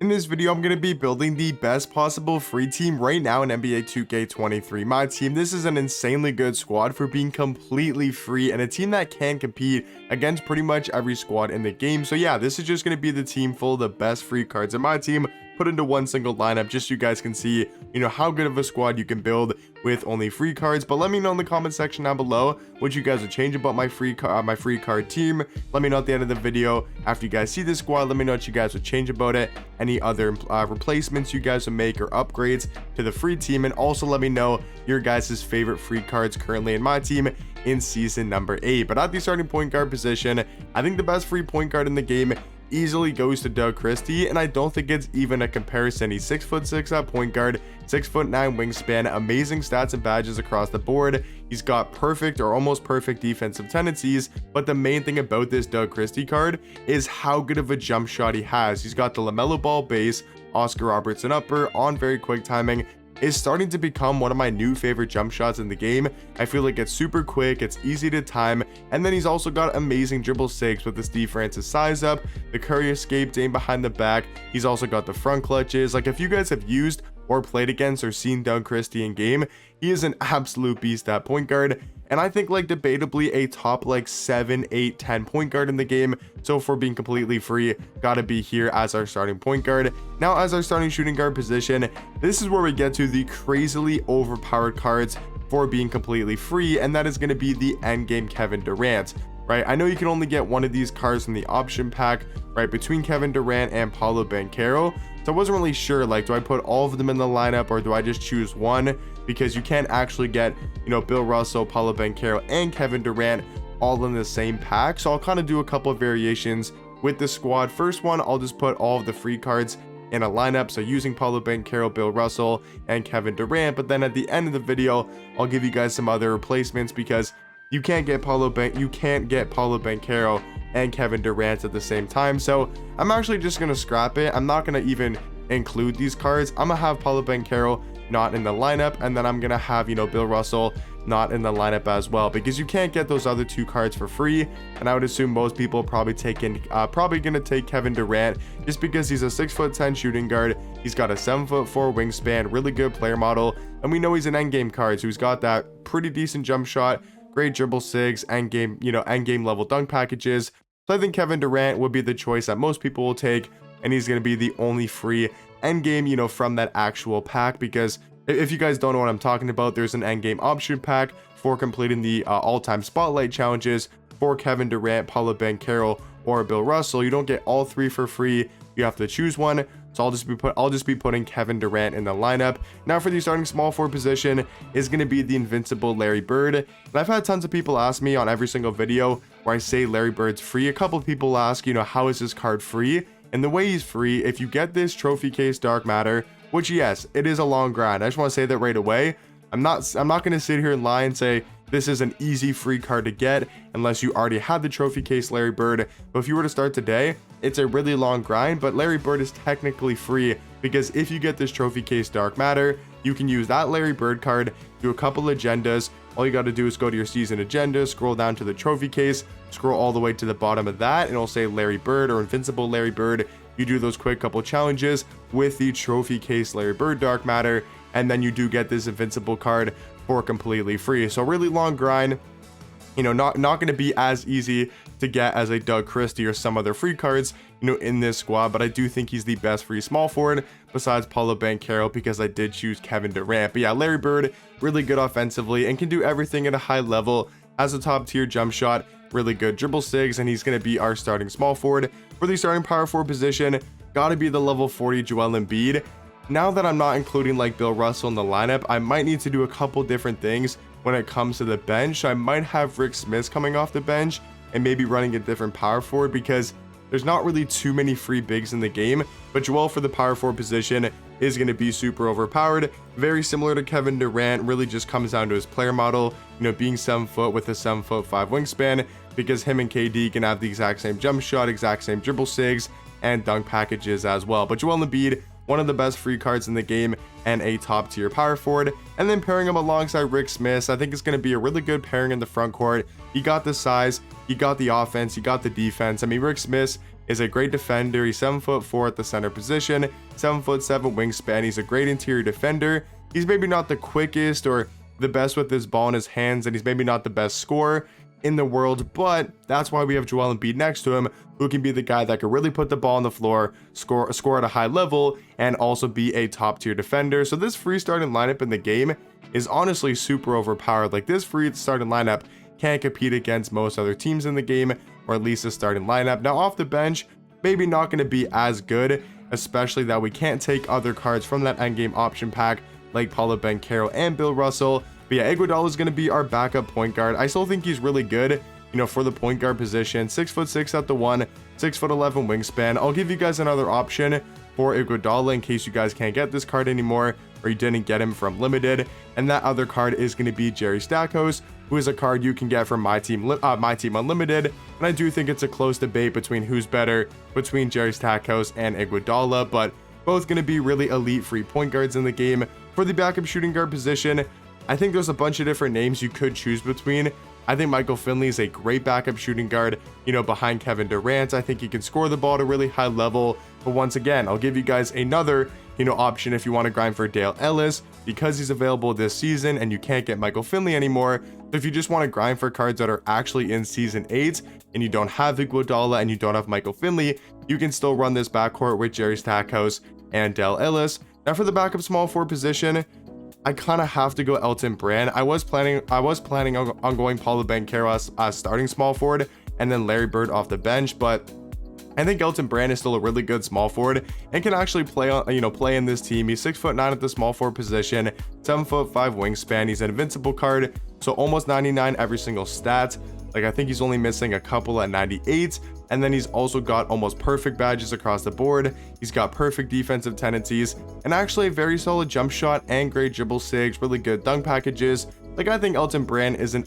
In this video, I'm going to be building the best possible free team right now in NBA 2K23. My team, this is an insanely good squad for being completely free and a team that can compete against pretty much every squad in the game. So yeah, this is just going to be the team full of the best free cards in my team put into one single lineup, just so you guys can see, how good of a squad you can build with only free cards. But let me know in the comment section down below what you guys would change about my free card team. Let me know at the end of the video after you guys see this squad. Let me know what you guys would change about it, any other replacements you guys would make or upgrades to the free team, and also let me know your guys' favorite free cards currently in my team in season number 8. But at the starting point guard position, I think the best free point guard in the game easily goes to Doug Christie, and I don't think it's even a comparison. He's 6'6" at point guard, 6'9" wingspan, amazing stats and badges across the board. He's got perfect or almost perfect defensive tendencies, but the main thing about this Doug Christie card is how good of a jump shot he has. He's got the LaMelo Ball base, Oscar Robertson upper on very quick timing. Is starting to become one of my new favorite jump shots in the game. I feel like it's super quick, it's easy to time, and then he's also got amazing dribble sakes with the Steve Francis size up, the Curry escape aim behind the back. He's also got the front clutches. Like, if you guys have used or played against or seen Doug Christie in game, he is an absolute beast at point guard, and I think like debatably a top like 7, 8, 10 point guard in the game. So for being completely free, gotta be here as our starting point guard. Now as our starting shooting guard position, this is where we get to the crazily overpowered cards for being completely free, and that is going to be the endgame Kevin Durant. Right, I know you can only get one of these cards in the option pack, right, between Kevin Durant and Paolo Banchero. So I wasn't really sure, like, do I put all of them in the lineup or do I just choose one? Because you can't actually get, Bill Russell, Paolo Banchero, and Kevin Durant all in the same pack. So I'll kind of do a couple of variations with the squad. First one, I'll just put all of the free cards in a lineup, so using Paolo Banchero, Bill Russell, and Kevin Durant. But then at the end of the video, I'll give you guys some other replacements, because you can't get Paolo Banchero and Kevin Durant at the same time. So I'm actually just gonna scrap it. I'm not gonna even include these cards. I'm gonna have Paolo Banchero not in the lineup, and then I'm gonna have Bill Russell not in the lineup as well, because you can't get those other two cards for free. And I would assume most people probably gonna take Kevin Durant, just because he's a 6'10" shooting guard. He's got a 7'4" wingspan, really good player model, and we know he's an endgame card, so he's got that pretty decent jump shot, great dribble sigs, endgame level dunk packages. So I think Kevin Durant would be the choice that most people will take, and he's going to be the only free endgame, from that actual pack. Because if you guys don't know what I'm talking about, there's an endgame option pack for completing the all-time spotlight challenges for Kevin Durant, Paolo Banchero, or Bill Russell. You don't get all three for free. You have to choose one. So I'll just be putting Kevin Durant in the lineup. Now for the starting small forward position is going to be the invincible Larry Bird. And I've had tons of people ask me on every single video where I say Larry Bird's free. A couple of people ask, how is this card free? And the way he's free, if you get this trophy case dark matter, which yes, it is a long grind. I just want to say that right away. I'm not going to sit here and lie and say this is an easy free card to get unless you already had the trophy case Larry Bird. But if you were to start today, it's a really long grind, but Larry Bird is technically free, because if you get this trophy case dark matter, you can use that Larry Bird card, do a couple agendas. All you got to do is go to your season agenda, scroll down to the trophy case, scroll all the way to the bottom of that, and it'll say Larry Bird or invincible Larry Bird. You do those quick couple challenges with the trophy case Larry Bird dark matter, and then you do get this invincible card for completely free. So really long grind, not going to be as easy to get as a Doug Christie or some other free cards, in this squad. But I do think he's the best free small forward besides Paolo Banchero, because I did choose Kevin Durant. But yeah, Larry Bird, really good offensively and can do everything at a high level, has a top tier jump shot, really good dribble sigs, and he's going to be our starting small forward. For the starting power forward position, gotta be the level 40 Joel Embiid. Now that I'm not including like Bill Russell in the lineup, I might need to do a couple different things when it comes to the bench. I might have Rick Smith coming off the bench and maybe running a different power forward, because there's not really too many free bigs in the game. But Joel for the power forward position is going to be super overpowered, very similar to Kevin Durant. Really just comes down to his player model, being 7 foot with a 7'5" wingspan, because him and KD can have the exact same jump shot, exact same dribble sigs, and dunk packages as well. But Joel Embiid, one of the best free cards in the game and a top tier power forward. And then pairing him alongside Rick Smith, I think it's going to be a really good pairing in the front court. He got the size, he got the offense, he got the defense. I mean, Rick Smith is a great defender. He's 7'4" at the center position, 7'7" wingspan. He's a great interior defender. He's maybe not the quickest or the best with his ball in his hands, and he's maybe not the best scorer in the world, but that's why we have Joel Embiid next to him, who can be the guy that can really put the ball on the floor, score at a high level, and also be a top tier defender. So this free starting lineup in the game is honestly super overpowered. Like, this free starting lineup can't compete against most other teams in the game, or at least a starting lineup. Now off the bench, maybe not going to be as good, especially that we can't take other cards from that endgame option pack like Paolo Banchero and Bill Russell. But yeah, Iguodala is going to be our backup point guard. I still think he's really good, for the point guard position. 6'6" at the 1, 6'11" wingspan. I'll give you guys another option for Iguodala in case you guys can't get this card anymore, or you didn't get him from limited. And that other card is going to be Jerry Stackhouse, who is a card you can get from Myteam Unlimited. And I do think it's a close debate between who's better between Jerry Stackhouse and Iguodala, but both going to be really elite free point guards in the game. For the backup shooting guard position, I think there's a bunch of different names you could choose between. I think Michael Finley is a great backup shooting guard, behind Kevin Durant. I think he can score the ball at a really high level. But once again, I'll give you guys another, option if you want to grind for Dale Ellis, because he's available this season and you can't get Michael Finley anymore. So if you just want to grind for cards that are actually in season 8 and you don't have Iguodala and you don't have Michael Finley, you can still run this backcourt with Jerry Stackhouse and Dale Ellis. Now for the backup small forward position, I kind of have to go Elton Brand. I was planning on going Paolo Banchero as starting small forward and then Larry Bird off the bench, but I think Elton Brand is still a really good small forward and can actually play in this team. He's 6'9" at the small forward position, 7'5" wingspan. He's an invincible card, so almost 99 every single stat. Like, I think he's only missing a couple at 98. And then he's also got almost perfect badges across the board. He's got perfect defensive tendencies and actually a very solid jump shot and great dribble sigs, really good dunk packages. Like, I think Elton Brand is an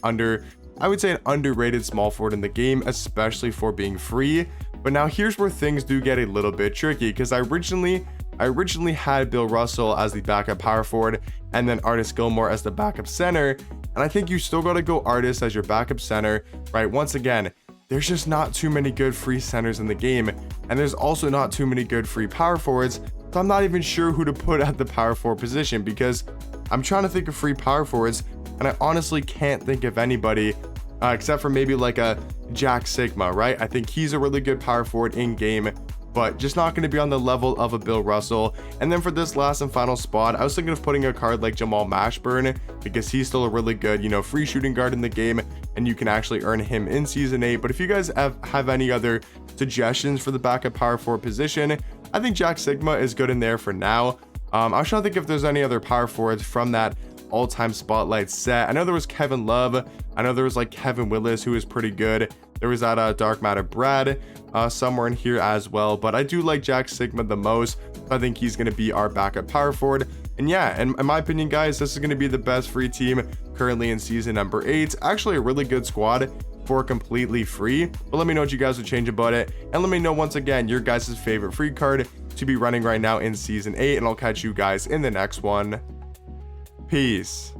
underrated small forward in the game, especially for being free. But now here's where things do get a little bit tricky, because I originally had Bill Russell as the backup power forward and then Artis Gilmore as the backup center. And I think you still got to go Artis as your backup center, right? Once again, there's just not too many good free centers in the game, and there's also not too many good free power forwards, so I'm not even sure who to put at the power forward position, because I'm trying to think of free power forwards and I honestly can't think of anybody except for maybe like a Jack Sigma, right? I think he's a really good power forward in game, but just not going to be on the level of a Bill Russell. And then for this last and final spot, I was thinking of putting a card like Jamal Mashburn, because he's still a really good, free shooting guard in the game, and you can actually earn him in season 8. But if you guys have any other suggestions for the backup power forward position, I think Jack Sigma is good in there for now. I was trying to think if there's any other power forwards from that all-time spotlight set. I know there was Kevin Love. I know there was like Kevin Willis, who is pretty good. There was that Dark Matter Brad somewhere in here as well, but I do like Jack Sigma the most. I think he's going to be our backup power forward. And yeah, in my opinion, guys, this is going to be the best free team currently in season number 8. Actually a really good squad for completely free. But let me know what you guys would change about it, and let me know once again your guys' favorite free card to be running right now in season 8, and I'll catch you guys in the next one. Peace.